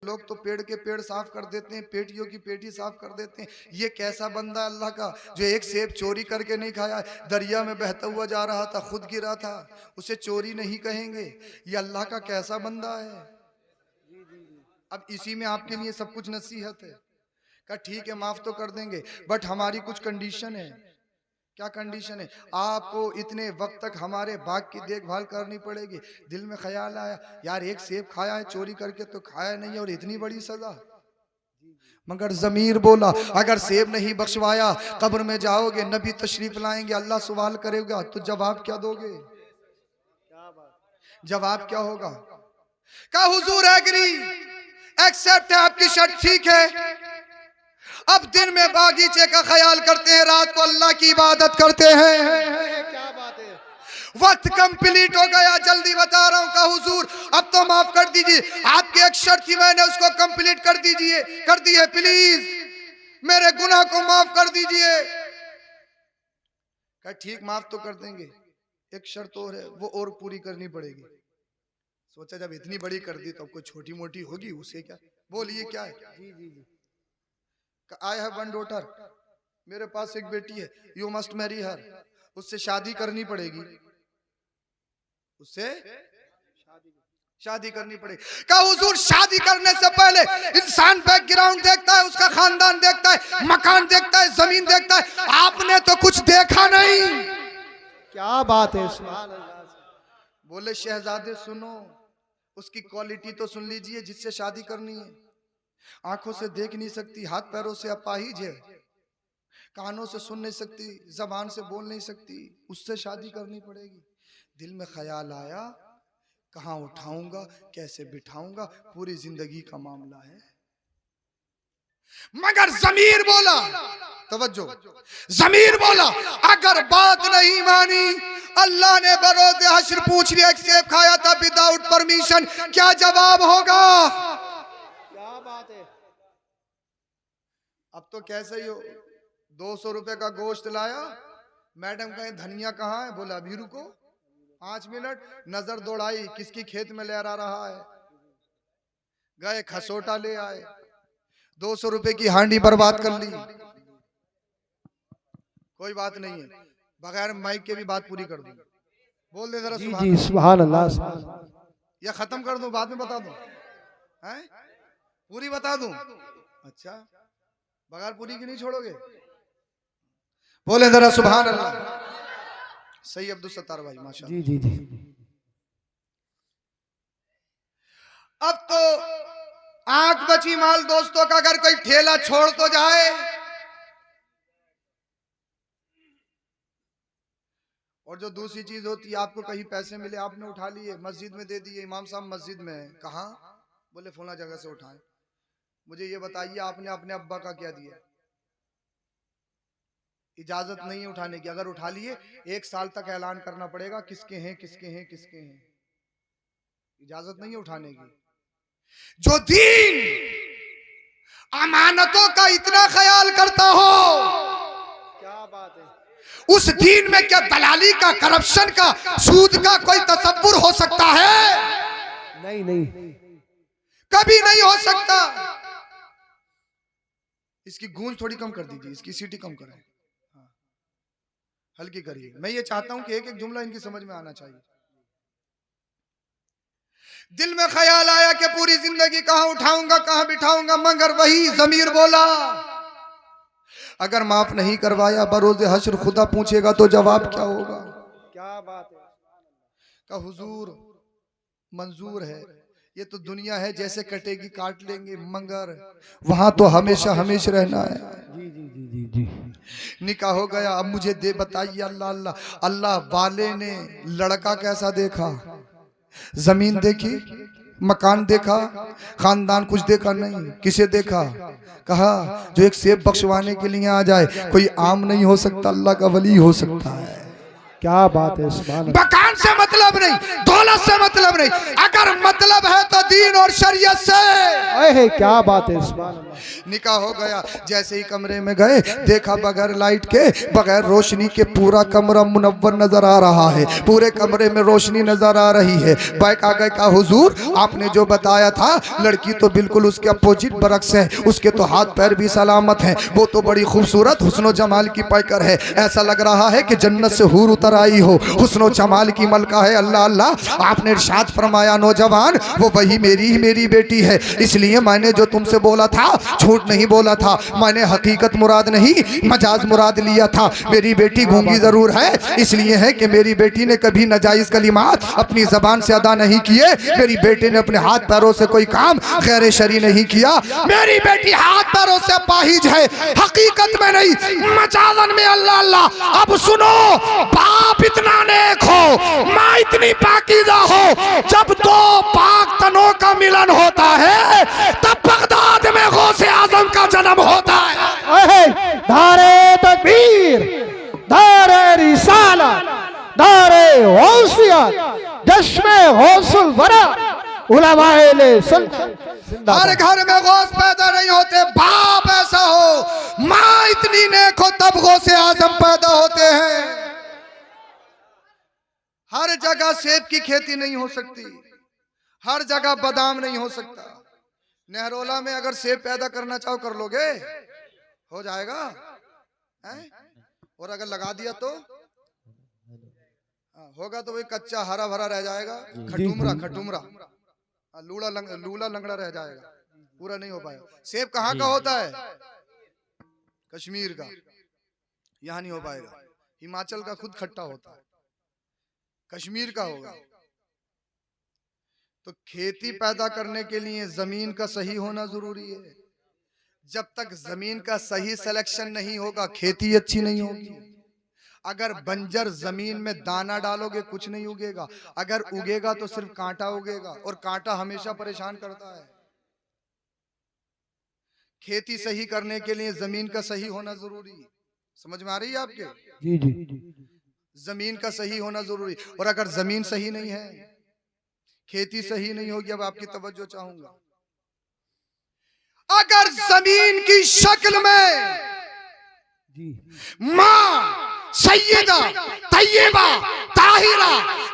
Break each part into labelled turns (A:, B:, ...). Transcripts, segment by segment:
A: लोग तो पेड़ के पेड़ साफ कर देते हैं, पेटियों की पेटी साफ कर देते हैं। ये कैसा बंदा है अल्लाह का जो एक सेब चोरी करके नहीं खाया? दरिया में बहता हुआ जा रहा था, खुद गिरा था, उसे चोरी नहीं कहेंगे। ये अल्लाह का कैसा बंदा है। अब इसी में आपके लिए सब कुछ नसीहत है। कहा ठीक है माफ तो कर देंगे, बट हमारी कुछ कंडीशन है। क्या कंडीशन है? आपको इतने वक्त तक हमारे बाग की देखभाल करनी पड़ेगी। दिल में ख्याल आया यार एक सेब खाया है चोरी करके तो खाया नहीं है और इतनी बड़ी सजा। मगर जमीर बोला अगर सेब नहीं बख्शवाया कब्र में जाओगे, नबी तशरीफ लाएंगे, अल्लाह सवाल करेगा तो जवाब क्या दोगे? जवाब क्या होगा? का हुजूर एग्री, एक्सेप्ट है, आपकी शर्त ठीक है। अब दिन में बागीचे का ख्याल करते हैं, रात को अल्लाह की इबादत करते हैं।
B: क्या बात है।
A: वक्त कंप्लीट हो गया, जल्दी बता रहा हूं। का हुजूर अब तो माफ कर दीजिए, आपकी एक शर्त थी मैंने उसको कंप्लीट कर दीजिए, कर दी है, प्लीज मेरे गुनाह को माफ कर दीजिए। कहा ठीक माफ तो कर देंगे, एक शर्त और है, वो और पूरी करनी पड़ेगी। सोचा जब इतनी बड़ी कर दी तो कोई छोटी मोटी होगी, उसे क्या? बोलिए क्या है?
B: जी जी जी।
A: आई हैव वन डॉटर, मेरे पास एक बेटी है, यू मस्ट मैरी हर, उससे शादी करनी पड़ेगी, उससे शादी करनी पड़ेगी। क्या हुजूर शादी करने से पहले इंसान बैकग्राउंड देखता है, उसका खानदान देखता है, मकान देखता है, जमीन देखता है, आपने तो कुछ देखा नहीं।
B: क्या बात है। सुभान अल्लाह।
A: बोले शहजादे सुनो, उसकी क्वालिटी तो सुन लीजिए जिससे शादी करनी है। आंखों से देख नहीं सकती, हाथ पैरों से अपाहिज है, कानों से सुन नहीं सकती, जबान से बोल नहीं सकती, उससे शादी करनी पड़ेगी। दिल में ख्याल आया कहाँ उठाऊंगा, कैसे बिठाऊंगा, पूरी जिंदगी का मामला है। मगर जमीर बोला, तवज्जो, जमीर बोला अगर बात नहीं मानी, अल्लाह ने बरोज़े हश्र पूछ लिया एक सेब खाया था विदाउट परमिशन, क्या जवाब होगा?
B: क्या बात है।
A: अब तो कैसे ही हो, 200 रुपए का गोश्त लाया, मैडम कहे धनिया कहाँ है? बोला अभी रुको 5 मिनट, नजर दौड़ाई किसकी खेत में लहरा रहा है, गए खसोटा ले आए, 200 रुपए की हांडी बर्बाद कर ली। कोई बात नहीं है, बगैर माइक के भी बात पूरी कर दूं। बोल दे जरा
B: जी जी सुभान अल्लाह।
A: या खत्म कर दूं, बाद में बता दूं? हैं पूरी बता दूं? अच्छा बगैर पूरी की नहीं छोड़ोगे? बोले जरा सुभान अल्लाह। सही अब्दुल सत्तार भाई माशाल्लाह।
B: जी जी जी।
A: अब तो आंख बची माल दोस्तों का, अगर कोई ठेला छोड़ तो जाए। और जो दूसरी चीज होती है, आपको कहीं पैसे मिले, आपने उठा लिए, मस्जिद में दे दिए, इमाम साहब मस्जिद में है, कहाँ? बोले फला जगह से उठाए। मुझे ये बताइए आपने अपने अब्बा का क्या दिया? इजाजत नहीं है उठाने की, अगर उठा लिए 1 साल तक ऐलान करना पड़ेगा किसके हैं किसके हैं किसके हैं, इजाजत नहीं है उठाने की। जो दीन अमानतों का इतना ख्याल करता हो,
B: क्या बात है।
A: उस दीन में क्या दलाली का, करप्शन का, सूद का कोई तसव्वुर हो सकता है?
B: नहीं नहीं,
A: कभी नहीं हो सकता। इसकी गूंज थोड़ी कम कर दीजिए, इसकी सीटी कम करें, हल्की करिए। मैं ये चाहता हूं कि एक एक जुमला इनकी समझ में आना चाहिए। दिल में ख्याल आया कि पूरी जिंदगी कहां उठाऊंगा, कहां बिठाऊंगा, मगर वही जमीर बोला अगर माफ नहीं करवाया बरोज़े हश्र खुदा पूछेगा तो जवाब क्या होगा?
B: क्या बात है।
A: का हुजूर मंजूर है, ये तो दुनिया है, जैसे कटेगी काट लेंगे, मगर वहां तो हमेशा हमेशा रहना है।
B: जी जी जी जी जी।
A: निकाह हो गया, अब मुझे दे बताइए अल्लाह अल्लाह अल्लाह वाले ने लड़का कैसा देखा? जमीन देखी, मकान देखा, खानदान कुछ देखा नहीं, किसे देखा? कहा जो एक सेब बख्शवाने के लिए आ जाए, कोई आम नहीं हो सकता, अल्लाह का वली हो सकता है।
B: क्या बात है। सुभान अल्लाह।
A: मकान से मतलब नहीं, दौलत से मतलब नहीं, अगर मतलब है तो दीन और शरीयत से।
B: है क्या बात है, सुभान अल्लाह।
A: निकाह हो गया। जैसे ही कमरे में गए, देखा बगैर लाइट के, बगैर रोशनी के पूरा कमरा मुनव्वर नजर आ रहा है, पूरे कमरे में रोशनी नजर आ रही है। बैक आ गए, कहा हुजूर आपने जो बताया था लड़की तो बिल्कुल उसके अपोजिट बरक्स है, उसके तो हाथ पैर भी सलामत हैं, वो तो बड़ी खूबसूरत हुस्नो जमाल की पैकर है, ऐसा लग रहा है कि जन्नत से हूर उतर आई हो, हुस्नो जमाल की मलका है। अल्लाह अल्लाह, आपने इरशाद फरमाया नौजवान वो वही मेरी बेटी है, इसलिए मैंने जो तुमसे बोला था झूठ नहीं बोला था, मैंने हकीकत मुराद नहीं मजाज मुराद लिया था। मेरी बेटी गूंगी जरूर है, इसलिए है कि मेरी बेटी ने कभी नाजायज कलिमात अपनी जबान से अदा नहीं किए, मेरी बेटे ने अपने हाथ पैरों से कोई काम गैर शरी नहीं किया, मेरी बेटी हाथ पैरों से पाहिज है, हकीकत में नहीं मजाजन में। अल्लाह अल्लाह, अब सुनो, बाप इतना नेक हो, माँ इतनी पाकीज़ा हो, जब दो पाक तनों का मिलन होता है तब बगदाद में गौसे आजम का जन्म होता है।
B: धारे तकबीर, धारे रिसालत, धारे गौसियत, जश्मे गौसुल वरा, उलमाए सुन्नत।
A: हर घर में गौस पैदा नहीं होते, बाप ऐसा हो, माँ इतनी नेक हो, तब गौसे आजम पैदा होते हैं। हर जगह सेब की खेती नहीं हो सकती, हर जगह बादाम नहीं हो सकता। नहरोला में अगर सेब पैदा करना चाहो कर लोगे, हो जाएगा है? और अगर लगा दिया तो होगा तो वही कच्चा हरा भरा रह जाएगा, खटुमरा लूला लंगड़ा रह जाएगा, पूरा नहीं हो पाएगा। सेब कहाँ का होता है? कश्मीर का, यहाँ नहीं हो पाएगा। हिमाचल का खुद खट्टा होता है, कश्मीर का होगा। तो खेती पैदा करने के लिए जमीन का सही होना जरूरी है। जब तक जमीन का सही सिलेक्शन नहीं होगा खेती अच्छी नहीं होगी। अगर बंजर जमीन में दाना डालोगे कुछ नहीं उगेगा, अगर उगेगा तो सिर्फ कांटा उगेगा, और कांटा हमेशा परेशान करता है। खेती सही करने के लिए जमीन का सही होना जरूरी है। समझ में आ रही है आपके?
B: जी जी,
A: जमीन का सही होना जरूरी, और अगर जमीन सही नहीं है, खेती सही नहीं होगी। अब आपकी तवज्जो चाहूंगा, अगर जमीन की शक्ल में माँ सैयदा तैयबा ताहिरा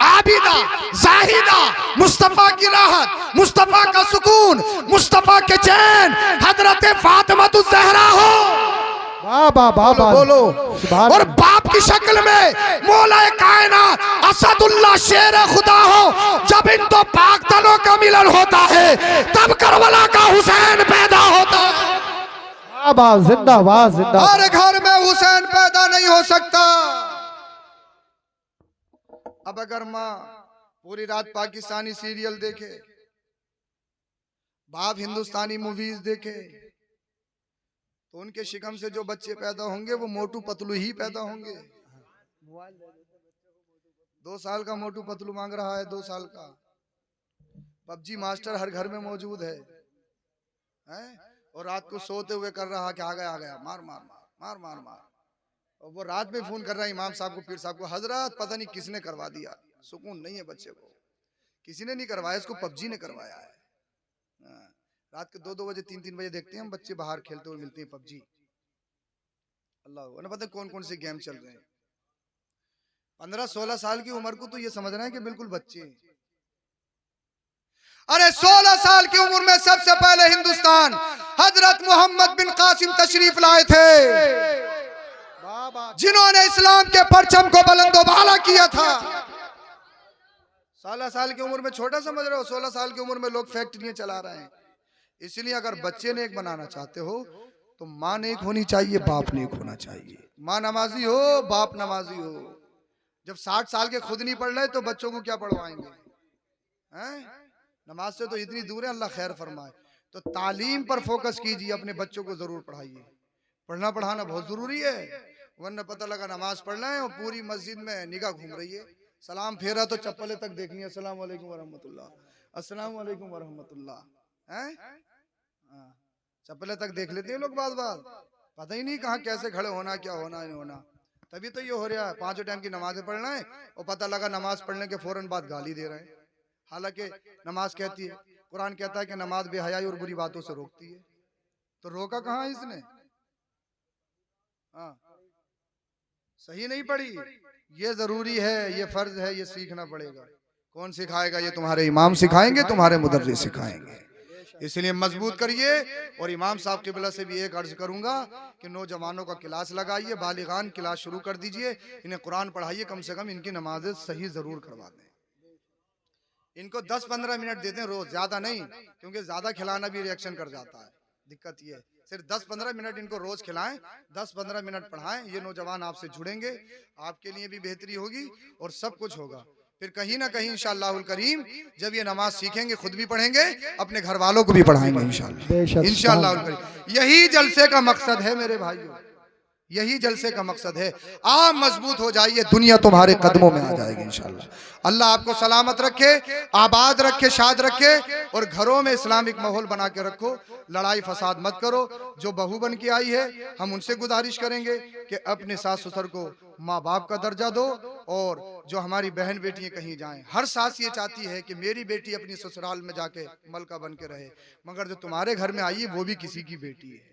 A: आबिदा जाहिदा, मुस्तफा की राहत, मुस्तफा का सुकून, मुस्तफा के चैन हजरत फातिमा ज़हरा हो, बोलो, और बाप की शक्ल में मौला कायनात असदुल्लाह शेर खुदा हो, जब इन दो पाक तनों का मिलन होता है तब करबला का हुसैन पैदा होता है।
B: जिंदाबाद जिंदाबाद।
A: हर घर में हुसैन पैदा नहीं हो सकता। अब अगर माँ पूरी रात पाकिस्तानी सीरियल देखे, बाप हिंदुस्तानी मूवीज देखे, तो उनके शिकम से जो बच्चे पैदा होंगे वो मोटू पतलू ही पैदा होंगे। 2 साल का मोटू पतलू मांग रहा है, 2 साल का। पबजी मास्टर हर घर में मौजूद है? और रात को सोते हुए कर रहा कि आ गया मार मार मार मार मार मार। और वो रात में फोन कर रहा है इमाम साहब को, पीर साहब को, हजरत पता नहीं किसने करवा दिया, सुकून नहीं है बच्चे को। किसी ने नहीं करवाया, इसको पबजी ने करवाया है। रात के 2-2 बजे 3-3 बजे देखते हैं हम बच्चे बाहर खेलते हुए मिलते हैं पबजी। अल्लाह, पता कौन कौन से गेम चल रहे हैं। 15-16 साल की उम्र को तो ये समझ रहे हैं कि बिल्कुल बच्चे। अरे 16 साल की उम्र में सबसे पहले हिंदुस्तान हजरत मोहम्मद बिन कासिम तशरीफ लाए थे, जिन्होंने इस्लाम के परचम को बुलंदोबाला किया था। 16 साल की उम्र में छोटा समझ रहे हो? 16 साल की उम्र में लोग फैक्ट्रियां चला रहे हैं। इसलिए अगर बच्चे नेक बनाना चाहते हो तो माँ नेक होनी चाहिए, बाप नेक होना चाहिए। माँ नमाजी हो, बाप नमाजी हो। जब 60 साल के खुद नहीं पढ़ रहे तो बच्चों को क्या पढ़वाएंगे? नमाज से तो इतनी दूर है, अल्लाह खैर फरमाए। तो तालीम पर फोकस कीजिए, अपने बच्चों को जरूर पढ़ाइए। पढ़ना पढ़ाना बहुत जरूरी है, वरना पता लगा नमाज पढ़ना है और पूरी मस्जिद में निगाह घूम रही है। सलाम फेरा तो चप्पलें तक देखनी है, अस्सलाम वालेकुम वरहमतुल्लाह, अस्सलाम वालेकुम वरहमतुल्लाह। चप्पलें तक देख लेते हैं लोग, बात पता ही नहीं कहाँ कैसे खड़े होना, क्या होना नहीं होना। तभी तो ये हो रहा है, 5 टाइम की नमाजें पढ़ना है और पता लगा नमाज पढ़ने के फौरन बाद गाली दे रहे हैं। हालांकि नमाज कहती है कुरान कहता है कि नमाज बेहयाई और बुरी बातों से रोकती है, तो रोका कहाँ इसने? हाँ, सही नहीं पढ़ी। ये जरूरी है, ये फर्ज है, ये सीखना पड़ेगा। कौन सिखाएगा? ये तुम्हारे इमाम सिखाएंगे, तुम्हारे मुदर्रिस सिखाएंगे। इसलिए मजबूत करिए। और इमाम साहब क़िबला से भी एक अर्ज करूंगा कि नौजवानों का क्लास लगाइए, बालिगान क्लास शुरू कर दीजिए, इन्हें कुरान पढ़ाइए, कम से कम इनकी नमाजें सही जरूर करवा दें। इनको 10-15 मिनट देते हैं रोज, ज्यादा नहीं, क्योंकि ज्यादा खिलाना भी रिएक्शन कर जाता है। दिक्कत ये है, सिर्फ 10-15 मिनट इनको रोज खिलाएं, 10-15 मिनट पढ़ाएं। ये नौजवान आपसे जुड़ेंगे, आपके लिए भी बेहतरी होगी और सब कुछ होगा। फिर कहीं ना कहीं इंशाअल्लाहुल करीम जब ये नमाज सीखेंगे, खुद भी पढ़ेंगे, अपने घर वालों को भी पढ़ाएंगे इंशाअल्लाह। इंशाअल्लाहुल करीम यही जलसे का मकसद है मेरे भाइयों, यही जलसे का मकसद है। आप मजबूत हो जाइए, दुनिया तुम्हारे कदमों में आ जाएगी इंशाअल्लाह। अल्लाह आपको सलामत रखे, आबाद रखे, शाद रखे, और घरों में इस्लामिक माहौल बना के रखो। लड़ाई फसाद मत करो। जो बहू बन के आई है, हम उनसे गुजारिश करेंगे कि अपने सास ससुर को माँ बाप का दर्जा दो। और जो हमारी बहन बेटियां कहीं जाएं, हर सास ये चाहती है कि मेरी बेटी अपनी ससुराल में जाके मलका बन के रहे, मगर जो तुम्हारे घर में आई है वो भी किसी की बेटी है।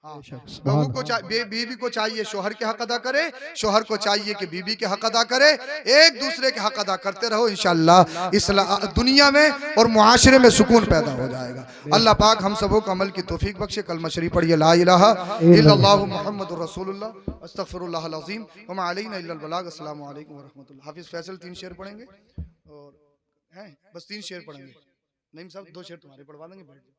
A: हाँ, बहू को बीवी को चाहिए शोहर के हक अदा करे, शोहर को चाहिए कि बीवी के हक अदा करे। एक दूसरे के हक अदा करते रहो, इंशाअल्लाह इस दुनिया में और मुआशरे में सुकून पैदा हो जाएगा। अल्लाह पाक हम सबों को अमल की तौफीक बख्शे। कलमा शरीफ पढ़िए, ला इलाहा इल्लल्लाहु मुहम्मदुर रसूलुल्लाह अस्तगफिरुल्लाहल अज़ीम व मा अलैना इल्लल बलाग। अस्सलामु अलैकुम व रहमतुल्लाह। हाफिज फैसल 3 शेर पढ़ेंगे और हैं, बस 3 शेर पढ़ेंगे। नहीं साहब 2 शेर तुम्हारे पढ़वा देंगे, बैठ जाओ।